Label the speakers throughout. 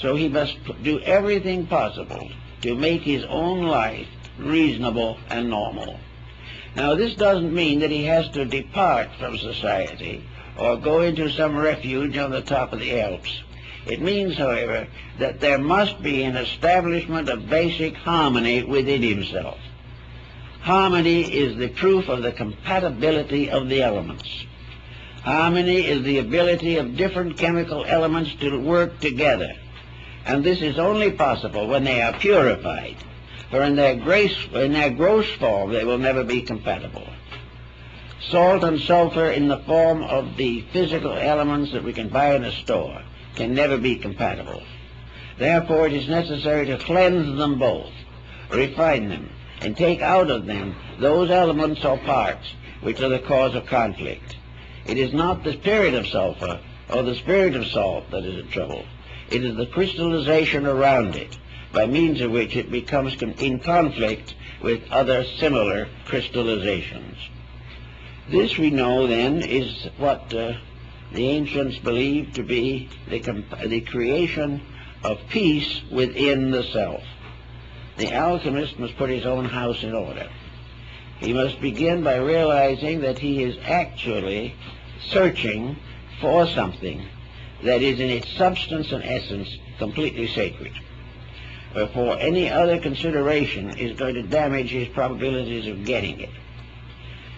Speaker 1: So he must do everything possible to make his own life reasonable and normal. Now, this doesn't mean that he has to depart from society or go into some refuge on the top of the Alps. It means, however, that there must be an establishment of basic harmony within himself. Harmony is the proof of the compatibility of the elements. Harmony is the ability of different chemical elements to work together, and this is only possible when they are purified, for in their gross form they will never be compatible. Salt and sulfur in the form of the physical elements that we can buy in a store can never be compatible. Therefore, it is necessary to cleanse them both, refine them, and take out of them those elements or parts which are the cause of conflict. It is not the spirit of sulfur or the spirit of salt that is in trouble. It is the crystallization around it, by means of which it becomes in conflict with other similar crystallizations. This, we know, then, is what the ancients believed to be the creation of peace within the self. The alchemist must put his own house in order. He must begin by realizing that he is actually searching for something that is in its substance and essence completely sacred. Wherefore any other consideration is going to damage his probabilities of getting it.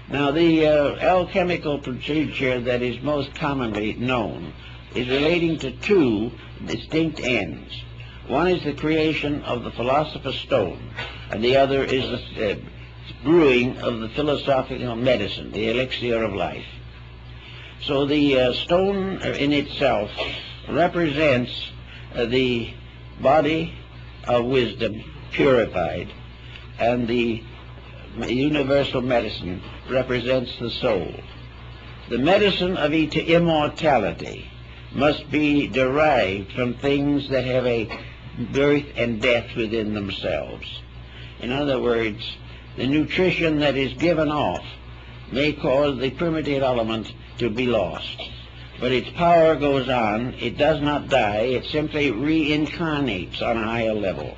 Speaker 1: Now, the alchemical procedure that is most commonly known is relating to two distinct ends. One is the creation of the philosopher's stone, and the other is the brewing of the philosophical medicine, the elixir of life. So the stone in itself represents the body of wisdom purified, and the universal medicine represents the soul. The medicine of immortality must be derived from things that have a birth and death within themselves. In other words, the nutrition that is given off may cause the primitive element to be lost, but its power goes on. It does not die. It simply reincarnates on a higher level.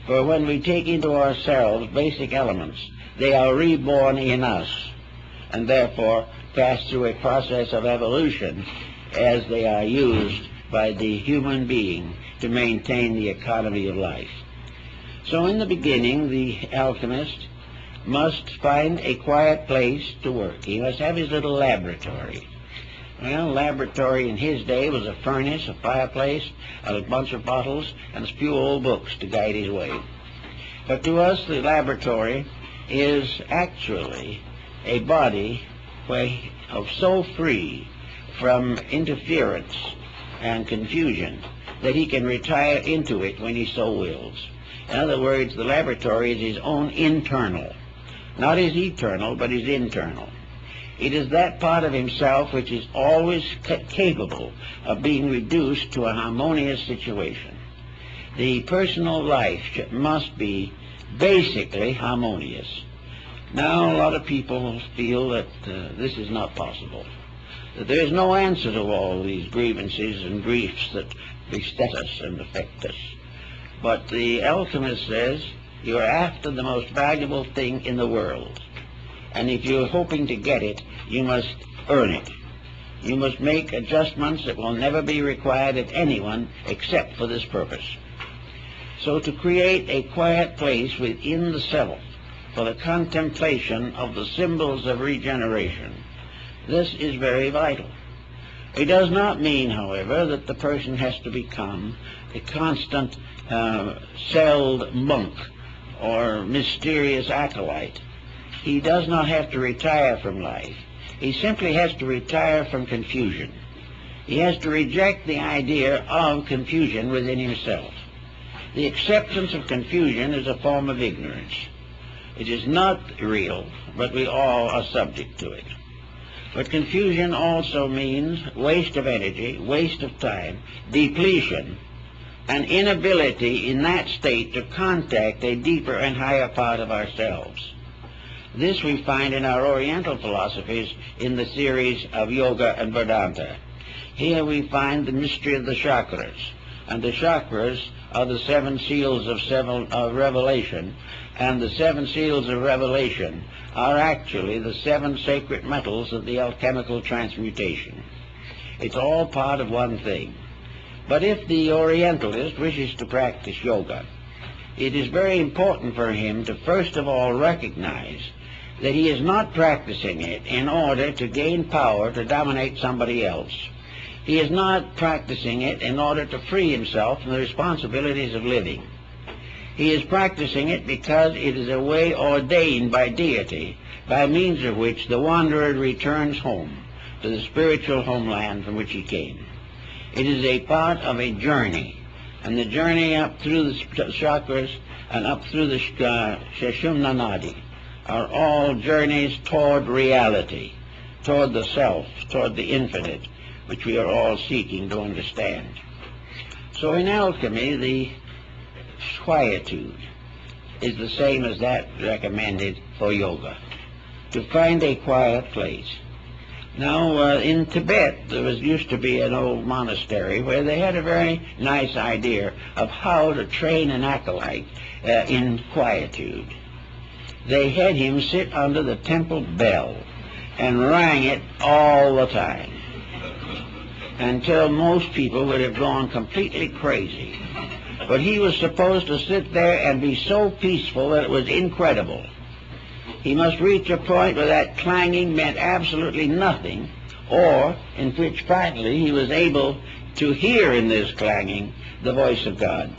Speaker 1: For when we take into ourselves basic elements, they are reborn in us, and therefore pass through a process of evolution as they are used by the human being to maintain the economy of life. So in the beginning, the alchemist must find a quiet place to work. He must have his little laboratory. Well, laboratory in his day was a furnace, a fireplace, a bunch of bottles, and a few old books to guide his way. But to us, the laboratory is actually a body so free from interference and confusion that he can retire into it when he so wills. In other words, the laboratory is his own internal, not his eternal, but his internal. It is that part of himself which is always capable of being reduced to a harmonious situation. The personal life must be basically harmonious. Now, a lot of people feel that this is not possible, that there is no answer to all these grievances and griefs that beset us and affect us. But the alchemist says, you're after the most valuable thing in the world, and if you're hoping to get it, you must earn it. You must make adjustments that will never be required of anyone except for this purpose. So to create a quiet place within the self for the contemplation of the symbols of regeneration, this is very vital. It does not mean, however, that the person has to become a constant celled monk or mysterious acolyte. He does not have to retire from life. He simply has to retire from confusion. He has to reject the idea of confusion within himself. The acceptance of confusion is a form of ignorance. It is not real, but we all are subject to it. But confusion also means waste of energy, waste of time, depletion, and inability in that state to contact a deeper and higher part of ourselves. This we find in our Oriental philosophies in the series of Yoga and Vedanta. Here we find the mystery of the chakras, And the chakras are the 7 seals of revelation, and the 7 seals of revelation are actually the 7 sacred metals of the alchemical transmutation. It's all part of one thing. But if the Orientalist wishes to practice yoga, it is very important for him to first of all recognize that he is not practicing it in order to gain power to dominate somebody else. He is not practicing it in order to free himself from the responsibilities of living. He is practicing it because it is a way ordained by deity, by means of which the wanderer returns home to the spiritual homeland from which he came. It is a part of a journey, and the journey up through the chakras and up through the Sushumna Nadi are all journeys toward reality, toward the self, toward the infinite, which we are all seeking to understand. So in alchemy, the quietude is the same as that recommended for yoga, to find a quiet place. Now, in Tibet, there used to be an old monastery where they had a very nice idea of how to train an acolyte in quietude. They had him sit under the temple bell and rang it all the time, until most people would have gone completely crazy. But he was supposed to sit there and be so peaceful that it was incredible. He must reach a point where that clanging meant absolutely nothing, or in which finally he was able to hear in this clanging the voice of God.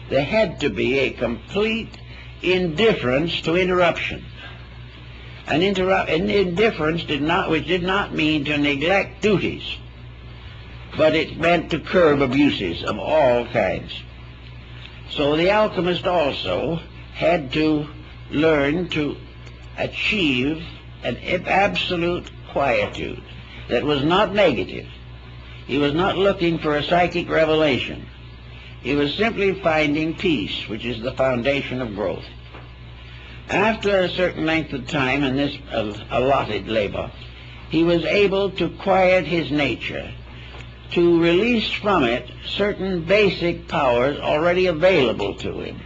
Speaker 1: There had to be a complete indifference to interruption. An indifference which did not mean to neglect duties, but it meant to curb abuses of all kinds. So the alchemist also had to learn to achieve an absolute quietude that was not negative. He was not looking for a psychic revelation. He was simply finding peace, which is the foundation of growth. After a certain length of time in this allotted labor, he was able to quiet his nature, to release from it certain basic powers already available to him,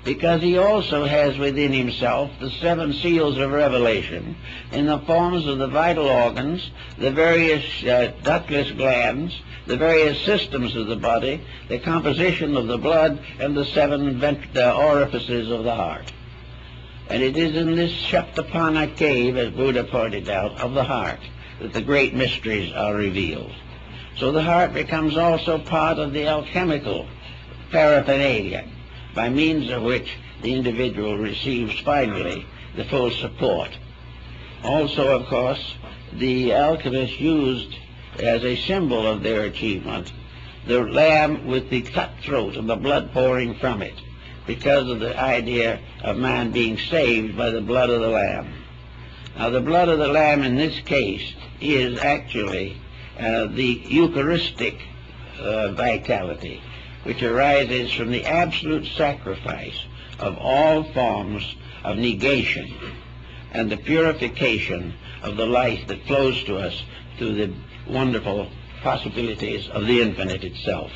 Speaker 1: because he also has within himself the 7 seals of revelation in the forms of the vital organs, the various ductless glands, the various systems of the body, the composition of the blood, and the 7 orifices of the heart. And it is in this Shatapana cave, as Buddha pointed out, of the heart, that the great mysteries are revealed. So the heart becomes also part of the alchemical paraphernalia, by means of which the individual receives finally the full support. Also, of course, the alchemists used as a symbol of their achievement the lamb with the cut throat and the blood pouring from it, because of the idea of man being saved by the blood of the lamb. Now, the blood of the lamb in this case is actually the Eucharistic vitality, which arises from the absolute sacrifice of all forms of negation and the purification of the life that flows to us through the wonderful possibilities of the infinite itself.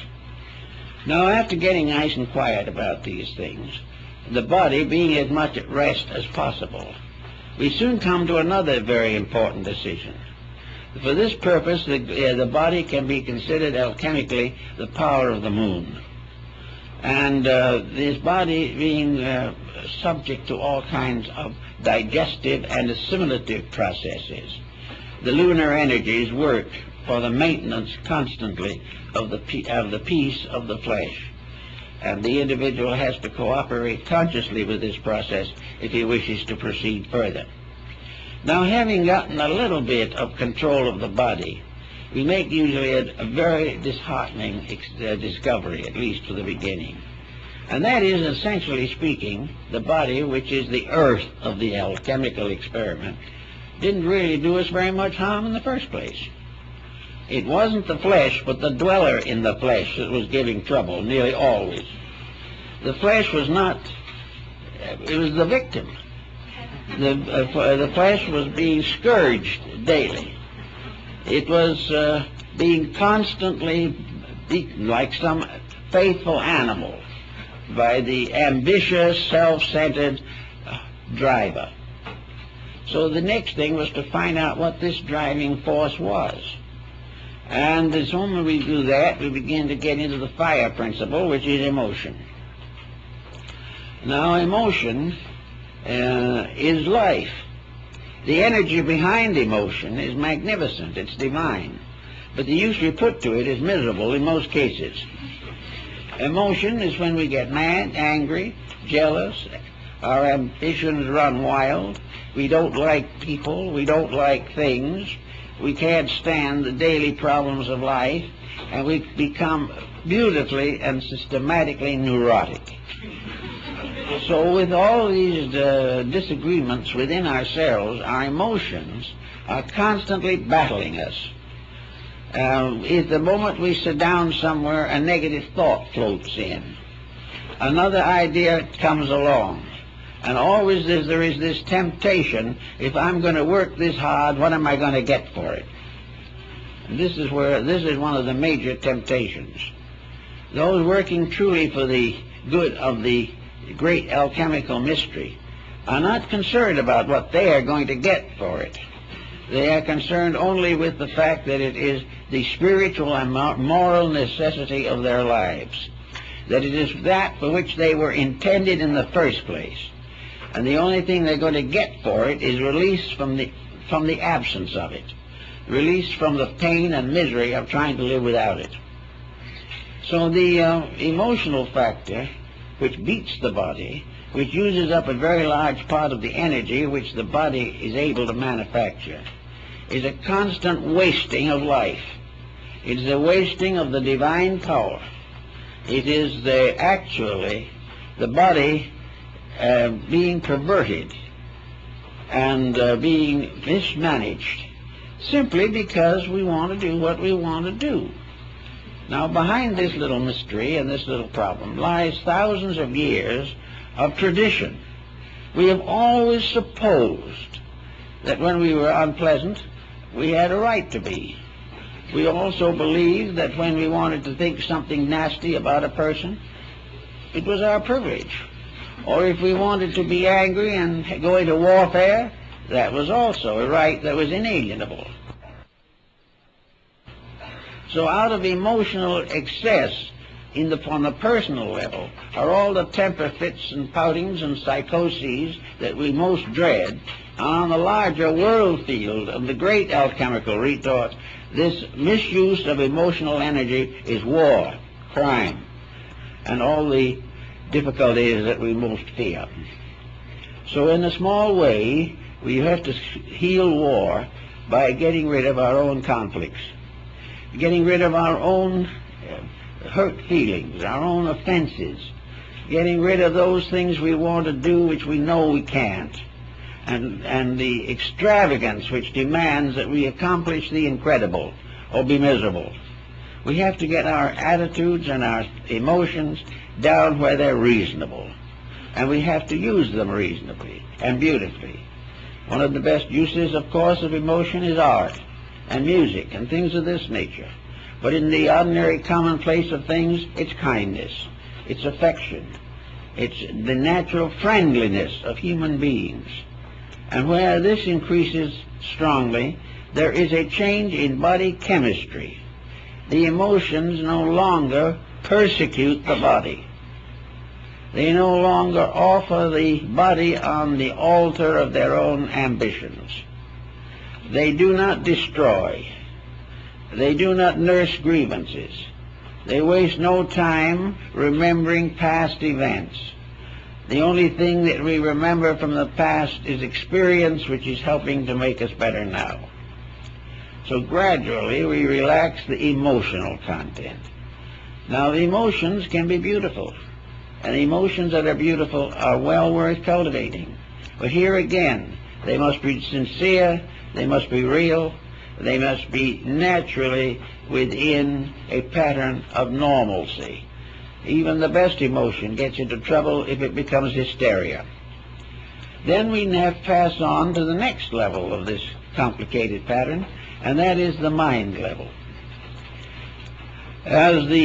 Speaker 1: Now, after getting nice and quiet about these things, the body being as much at rest as possible, we soon come to another very important decision. For this purpose, the body can be considered alchemically the power of the moon. And this body being subject to all kinds of digestive and assimilative processes, the lunar energies work for the maintenance constantly of the peace of the flesh. And the individual has to cooperate consciously with this process if he wishes to proceed further. Now, having gotten a little bit of control of the body, we make usually a very disheartening discovery, at least for the beginning. And that is, essentially speaking, the body, which is the earth of the alchemical experiment, didn't really do us very much harm in the first place. It wasn't the flesh, but the dweller in the flesh that was giving trouble, nearly always. The flesh was not, it was the victim. The flesh was being scourged daily. It was being constantly like some faithful animal, by the ambitious, self-centered driver. So the next thing was to find out what this driving force was. And as soon as we do that, we begin to get into the fire principle, which is emotion. Now, emotion is life. The energy behind emotion is magnificent, it's divine. But the use we put to it is miserable in most cases. Emotion is when we get mad, angry, jealous, our ambitions run wild, we don't like people, we don't like things, we can't stand the daily problems of life, and we become beautifully and systematically neurotic. So with all these disagreements within ourselves, our emotions are constantly battling us. At the moment we sit down somewhere, a negative thought floats in. Another idea comes along. And always there is this temptation, if I'm going to work this hard, what am I going to get for it? And this is one of the major temptations. Those working truly for the good of the great alchemical mystery are not concerned about what they are going to get for it. They are concerned only with the fact that it is the spiritual and moral necessity of their lives, that it is that for which they were intended in the first place. And the only thing they're going to get for it is release from the absence of it, release from the pain and misery of trying to live without it. So the emotional factor, which beats the body, which uses up a very large part of the energy which the body is able to manufacture, is a constant wasting of life. It is a wasting of the divine power. It is actually the body being perverted and being mismanaged simply because we want to do what we want to do. Now, behind this little mystery and this little problem lies thousands of years of tradition. We have always supposed that when we were unpleasant, we had a right to be. We also believed that when we wanted to think something nasty about a person, it was our privilege. Or if we wanted to be angry and go into warfare, that was also a right that was inalienable. So out of emotional excess on the personal level are all the temper fits and poutings and psychoses that we most dread. And on the larger world field of the great alchemical retort, this misuse of emotional energy is war, crime, and all the difficulties that we most fear. So in a small way, we have to heal war by getting rid of our own conflicts, getting rid of our own hurt feelings, our own offenses, getting rid of those things we want to do which we know we can't, and the extravagance which demands that we accomplish the incredible or be miserable. We have to get our attitudes and our emotions down where they're reasonable, and we have to use them reasonably and beautifully. One of the best uses, of course, of emotion is art and music and things of this nature. But in the ordinary commonplace of things, it's kindness, it's affection, it's the natural friendliness of human beings. And where this increases strongly, there is a change in body chemistry. The emotions no longer persecute the body. They no longer offer the body on the altar of their own ambitions. They do not destroy. They do not nurse grievances. They waste no time remembering past events. The only thing that we remember from the past is experience which is helping to make us better now. So gradually we relax the emotional content. Now the emotions can be beautiful, and emotions that are beautiful are well worth cultivating. But here again, they must be sincere, they must be real, they must be naturally within a pattern of normalcy. Even the best emotion gets into trouble if it becomes hysteria. Then we pass on to the next level of this complicated pattern, and that is the mind level. as the